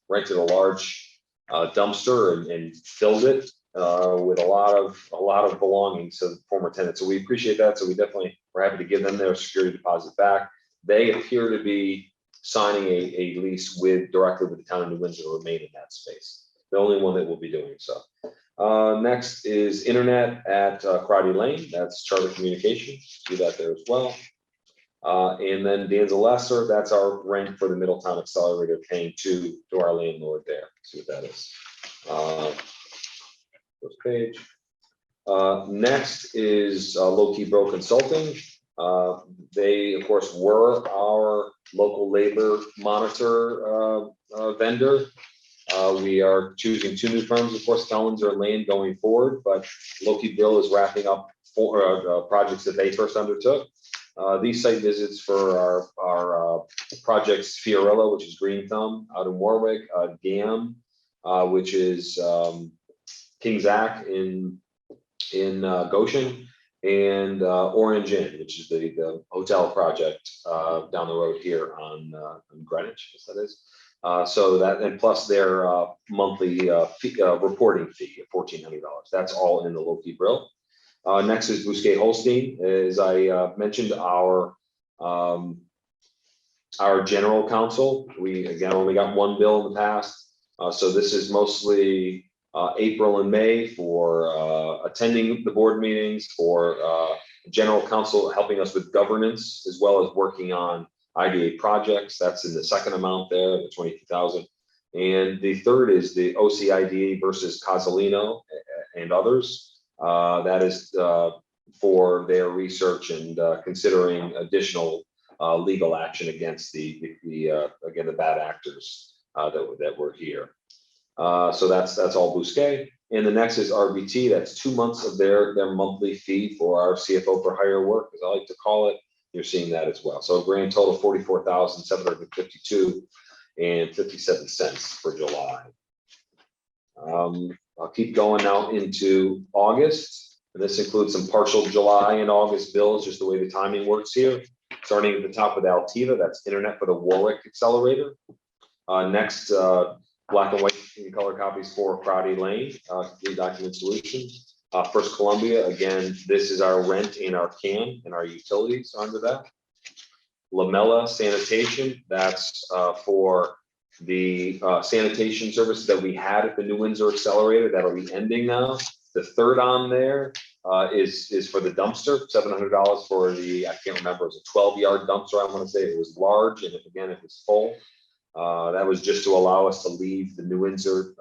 rented a large dumpster and filled it with a lot of belongings to the former tenants. So we appreciate that. So we definitely were happy to give them their security deposit back. They appear to be signing a lease directly with the town of New Windsor to remain in that space. The only one that will be doing so. Next is internet at Crowdy Lane. That's Charter Communications. See that there as well. And then Danza Lesser, that's our rent for the Middletown Accelerator, paying to our landlord there. See what that is. First page. Next is Low-Key Bro Consulting. They, of course, were our local labor monitor vendor. We are choosing 2 new firms, of course, Kellens and Lane going forward, but Low-Key Bro is wrapping up 4 projects that they first undertook. These site visits for our projects Fiorella, which is Green Thumb out in Warwick, GAM, which is King Zach in Goshen, and Orange Inn, which is the hotel project down the road here on Greenwich, as that is. So that, and plus their monthly reporting fee of $1,400. That's all in the Low-Key Brill. Next is Bousquet Holstein. As I mentioned, our general counsel. We again only got 1 bill in the past, so this is mostly April and May for attending the board meetings, for general counsel helping us with governance, as well as working on IDA projects. That's in the second amount there, the 22,000. And the third is the OCIDA versus Casalino and others. That is for their research and considering additional legal action against the bad actors that were here. So that's all Bousquet. And the next is RBT. That's 2 months of their monthly fee for our CFO for hire work, as I like to call it. You're seeing that as well. So a grand total of $44,752.57 for July. I'll keep going now into August, and this includes some partial July and August bills, just the way the timing works here. Starting at the top with Altiva, that's Internet for the Warwick Accelerator. Next, black and white in color copies for Crowdy Lane, Complete Document Solutions. First Columbia, again, this is our rent in our CAM and our utilities under that. Lamella Sanitation, that's for the sanitation services that we had at the New Windsor Accelerator. That'll be ending now. The third on there is for the dumpster, $700 for the, I can't remember, it was a 12-yard dumpster, I want to say. It was large, and again, it was full. That was just to allow us to leave the New Windsor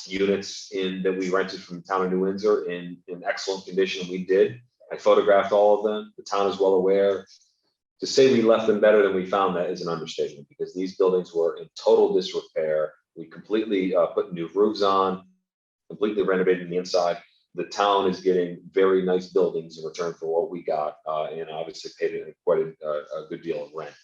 units that we rented from the town of New Windsor in excellent condition. We did. I photographed all of them. The town is well aware. To say we left them better than we found, that is an understatement, because these buildings were in total disrepair. We completely put new roofs on, completely renovated the inside. The town is getting very nice buildings in return for what we got, and obviously paid quite a good deal of rent.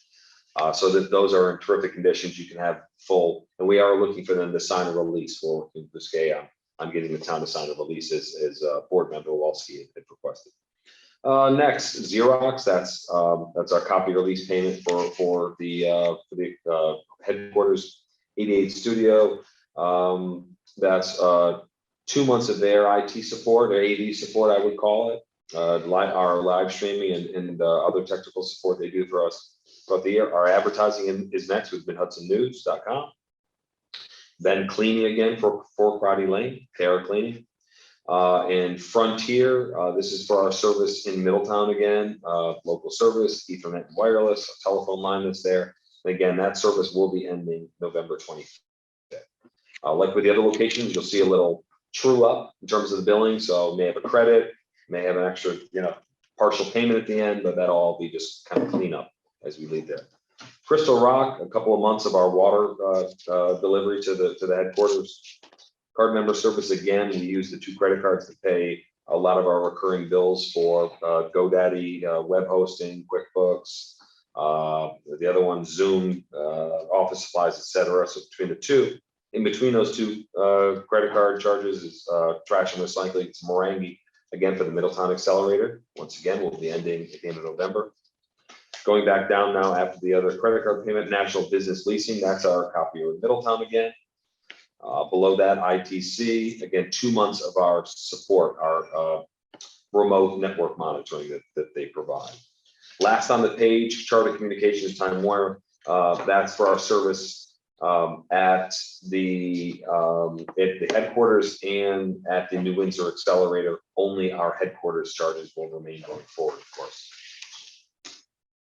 So that those are in terrific conditions. You can have full, and we are looking for them to sign a release for Bousquet. I'm getting the town to sign a release as board member Walski had requested. Next, Xerox. That's our copy release payment for the headquarters 88 studio. That's 2 months of their IT support, or AV support, I would call it. Our live streaming and other technical support they do for us throughout the year. Our advertising is next with MidHudsonNews.com. Then cleaning again for Crowdy Lane, Terra Cleaning. And Frontier, this is for our service in Middletown again, local service, Ethernet and wireless, a telephone line that's there. And again, that service will be ending November 25th. Like with the other locations, you'll see a little true up in terms of the billing. So may have a credit, may have an extra, partial payment at the end, but that'll all be just kind of clean up as we leave there. Crystal Rock, a couple of months of our water delivery to the headquarters. Card member service, again, we use the 2 credit cards to pay a lot of our recurring bills for GoDaddy, web hosting, QuickBooks, the other one, Zoom, office supplies, etc. So between the two, in between those 2 credit card charges is trash and recycling. It's Morangi, again, for the Middletown Accelerator. Once again, we'll be ending at the end of November. Going back down now after the other credit card payment, National Business Leasing, that's our copier in Middletown again. Below that, ITC, again, 2 months of our support, our remote network monitoring that they provide. Last on the page, Charter Communications Time Warner, that's for our service at the headquarters and at the New Windsor Accelerator. Only our headquarters charges will remain going forward, of course.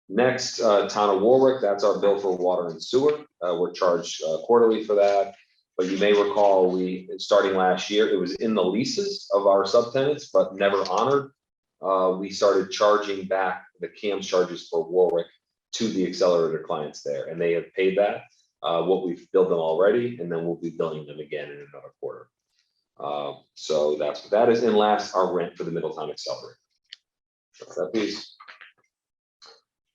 Next, Town of Warwick, that's our bill for water and sewer. We're charged quarterly for that. But you may recall, starting last year, it was in the leases of our subtenants, but never honored. We started charging back the CAMS charges for Warwick to the accelerator clients there, and they have paid that. What we've billed them already, and then we'll be billing them again in another quarter. So that's what that is. And last, our rent for the Middletown Accelerator. That's that piece.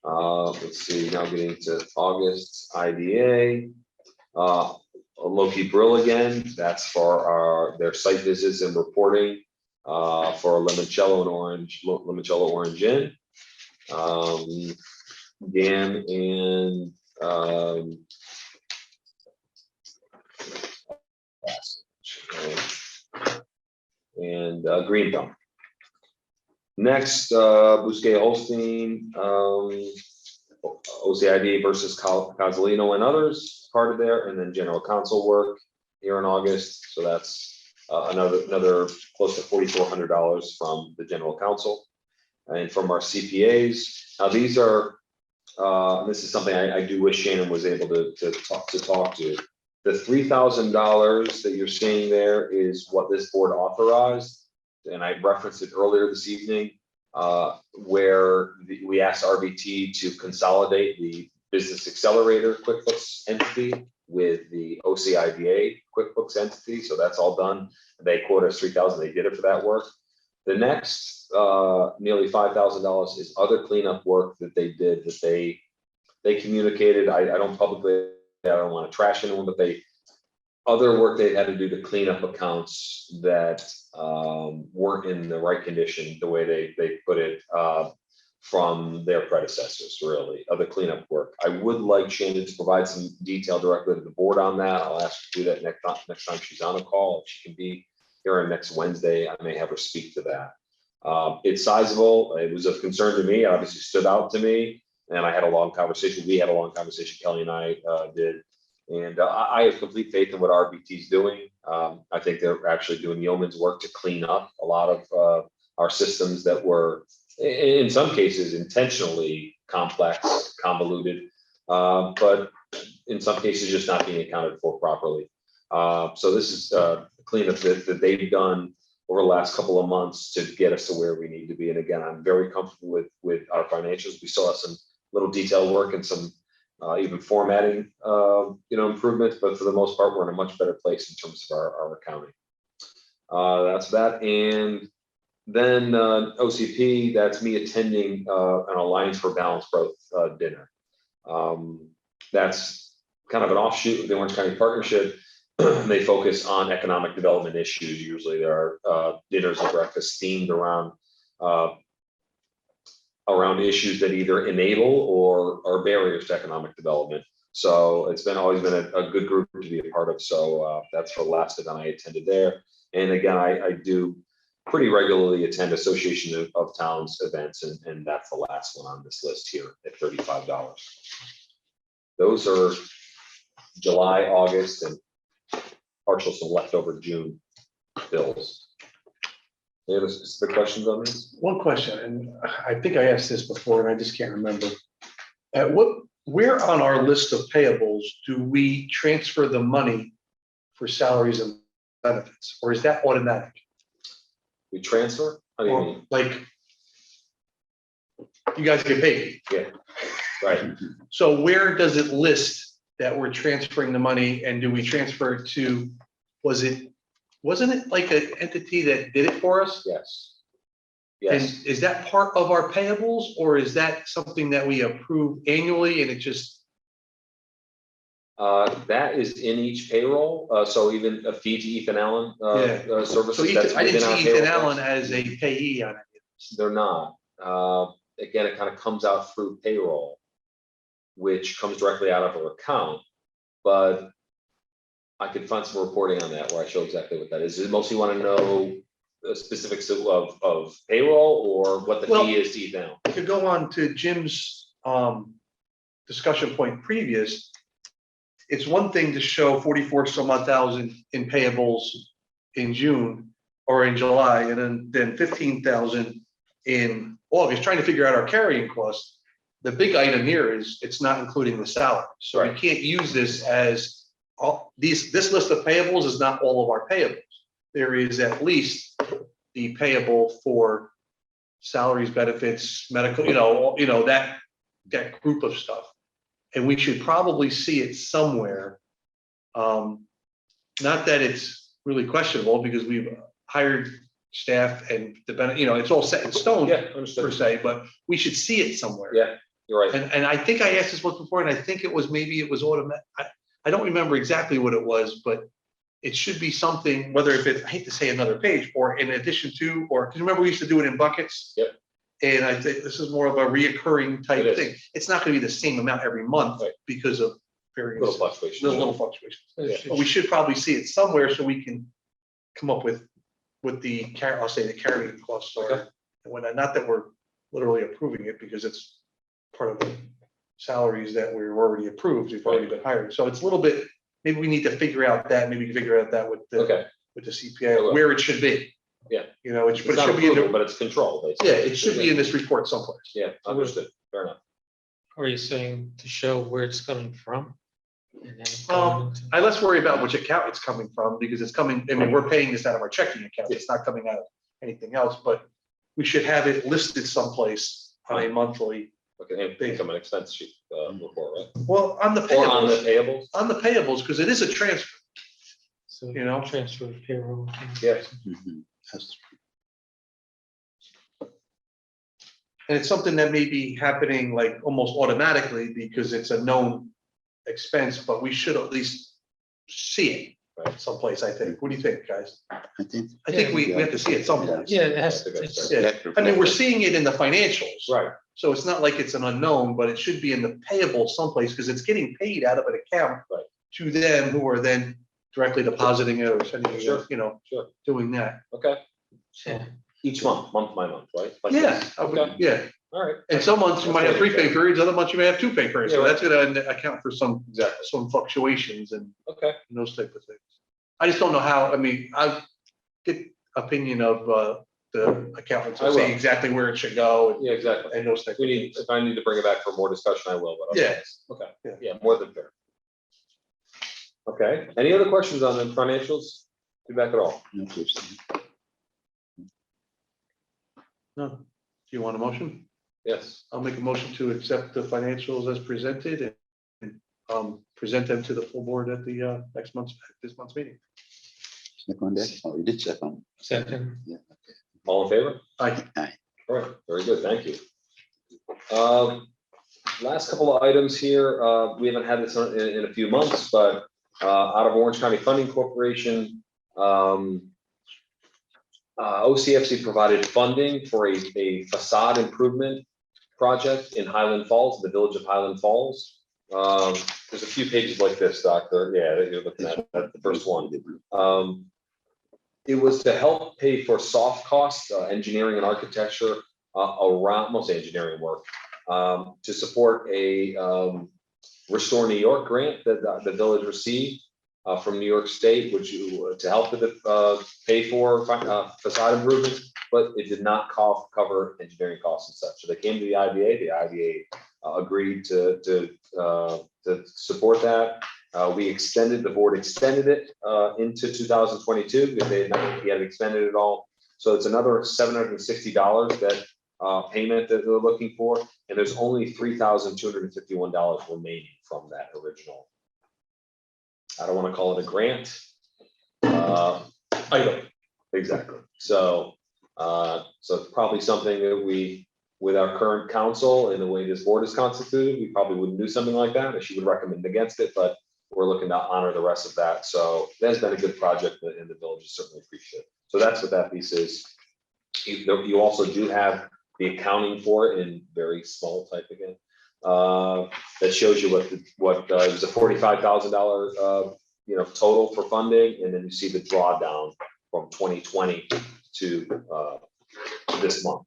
Let's see, now getting to August IDA. Loki Brill again, that's for their site visits and reporting for limoncello and limoncello orange gin. Dan and Green Thumb. Next, Bousquet Holstein, OCID versus Cozzolino and others, part of there, and then general counsel work here in August. So that's another close to $4,400 from the general counsel and from our CPAs. Now these are, this is something I do wish Shannon was able to talk to. The $3,000 that you're seeing there is what this board authorized. And I referenced it earlier this evening, where we asked RBT to consolidate the Business Accelerator QuickBooks entity with the OCIDA QuickBooks entity. So that's all done. They quote us $3,000. They did it for that work. The next nearly $5,000 is other cleanup work that they did that they communicated. I don't publicly, I don't want to trash anyone, but other work they had to do to clean up accounts that weren't in the right condition, the way they put it, from their predecessors, really, other cleanup work. I would like Shannon to provide some detail directly to the board on that. I'll ask her to do that next time she's on a call. If she can be here on next Wednesday, I may have her speak to that. It's sizable. It was of concern to me, obviously stood out to me, and I had a long conversation. We had a long conversation, Kelly and I did. And I have complete faith in what RBT is doing. I think they're actually doing yeoman's work to clean up a lot of our systems that were, in some cases, intentionally complex, convoluted, but in some cases just not being accounted for properly. So this is a cleanup that they've done over the last couple of months to get us to where we need to be. And again, I'm very comfortable with our financials. We still have some little detail work and some even formatting, improvements, but for the most part, we're in a much better place in terms of our accounting. That's that. And then OCP, that's me attending an Alliance for Balanced Growth dinner. That's kind of an offshoot of the Orange County Partnership. They focus on economic development issues. Usually there are dinners and breakfasts themed around issues that either enable or are barriers to economic development. So it's always been a good group to be a part of. So that's the last event I attended there. And again, I do pretty regularly attend Association of Towns events, and that's the last one on this list here at $35. Those are July, August, and partial some leftover June bills. Any other specific questions on this? One question, and I think I asked this before and I just can't remember. Where on our list of payables do we transfer the money for salaries and benefits, or is that automatic? We transfer? How do you mean? Like, you guys get paid. Yeah, right. So where does it list that we're transferring the money, and do we transfer it to, wasn't it like an entity that did it for us? Yes. Yes. And is that part of our payables, or is that something that we approve annually and it just? That is in each payroll. So even a fee to Ethan Allen services. So that's I didn't within our see Ethan payroll. Allen as a payee on it. They're not. Again, it kind of comes out through payroll, which comes directly out of our account. But I could find some reporting on that where I show exactly what that is. Does it mostly want to know the specifics of payroll or what the fee is to Ethan Allen? To go on to Jim's discussion point previous, it's one thing to show 44 some odd thousand in payables in June or in July, and then 15,000 in August, trying to figure out our carrying costs. the big item here is it's not including the salary. So we Right. can't use this as this list of payables is not all of our payables. There is at least the payable for salaries, benefits, medical, that group of stuff. And we should probably see it somewhere. Not that it's really questionable because we've hired staff and it's all set in stone Yeah, per understood. se, but we should see it somewhere. Yeah, you're right. And I think I asked this once before, and I think it was automatic. I don't remember exactly what it was, but it should be something, whether if it's, I hate to say another page, or in addition to, or, because remember we used to do it in buckets? Yep. And I think this is more of a reoccurring type It is. thing. It's not gonna be the same amount every month Right. because of various. Little fluctuations. There's little fluctuations. Yeah. But we should probably see it somewhere so we can come up with the I'll say the carrying costs are. Okay. And when, not that we're literally approving it because it's part of the salaries that we're already approved, we've already been hired. So it's a little bit, maybe we need to figure out that, maybe figure out that with the Okay. with the I CPA, will. where it should be. Yeah. But It's it not should be in approval, the, but it's control, basically. yeah, it should be in this report someplace. Yeah, understood. Fair enough. Are you saying to show where it's coming from? And then Well, going into- I less worry about which account it's coming from because it's coming, I mean, we're paying this out of our checking account. It's not coming out of anything else, but we should have it listed someplace on a monthly. Okay, income and expense sheet report, right? Well, on the Or on the payables, payables? because it is a transfer, So you transfer of payroll. Yes. Mhm. That's and it's something that may be happening like almost automatically because it's a known expense, but we should at least see it Right. someplace, I think. What do you think, guys? I think. I think we have to see it someplace. Yeah, it has, I think that's it's, fair. Yeah. I mean, we're seeing it in the financials. Right. So it's not like it's an unknown, but it should be in the payable someplace because it's getting paid out of an account Right. to them who are then directly depositing it or sending it, Sure. Sure. Doing that. Okay. yeah, Each month by month, right? Like Yeah, this. I would- Okay. yeah. All right. And some months you might have 3 pay periods, other months you may have 2 pay periods. So Yeah, that's gonna account for some Exactly. fluctuations and Okay. those type of things. I just don't know how, I mean, I get opinion of the accountants I to will. say exactly where it should go Yeah, exactly. and those type We of need, things. if I need to bring it back for more discussion, I will, but. Yeah. otherwise- Okay. Yeah. Yeah, more than fair. Okay. Any other questions on the financials? Feedback at all? No question. No. Do you want a motion? Yes. I'll make a motion to accept the financials as presented and present them to the full board at the this month's meeting. Second that, oh, you did second. second, Yeah, okay. All in favor? Aye. All right, very good, thank you. Last couple of items here, we haven't had this in a few months, but out of Orange County Funding Corporation, OCFC provided funding for a facade improvement project in Highland Falls, the village of Highland Falls. There's a few pages like this, Doctor. Yeah, that you're looking at, that's the first one. It was to help pay for soft costs, engineering and architecture around, mostly engineering work, to support a Restore New York grant that the village received from New York State, which to help with the pay for facade improvements, but it did not cover engineering costs and such. So they came to the IBA. The IBA agreed to support that. The board extended it into 2022 because they had not yet expended it all. So it's another $760 that payment that they're looking for, and there's only $3,251 remaining from that original. I don't want to call it a grant. Item. Exactly. So it's probably something that we, with our current council and the way this board is constituted, we probably wouldn't do something like that. She would recommend against it, but we're looking to honor the rest of that. So that's been a good project and the village is certainly appreciative. So that's what that piece is. You also do have the accounting for it in very small type again. That shows you what it was a $45,000 total for funding, and then you see the drawdown from 2020 to this month.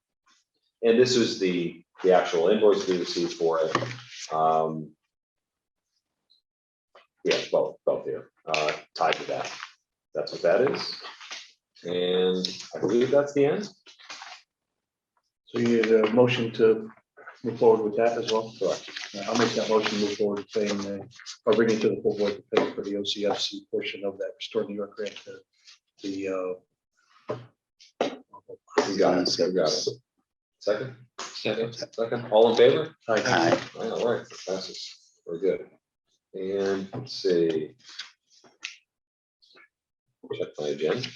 And this is the actual invoice we received for it. Yeah, both here, tied to that. That's what that is. And I believe that's the end. So you need a motion to move forward with that as well. Correct. I'll make that motion, move forward, paying, or bringing to the full board to pay for the OCFC portion of that Restore New York grant to the, You got it, you got it. Second? Second, all in favor? Aye. All right, passes. Very good. And let's see. Check my agenda.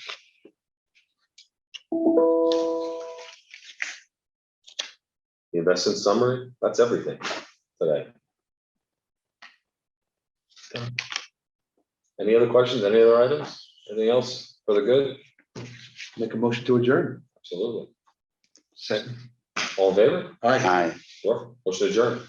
The investment summary, that's everything today. Done. Any other questions, any other items? Anything else for the good? make a motion to adjourn. Absolutely. Second. All in favor? Aye. Aye. Sure. Motion adjourned.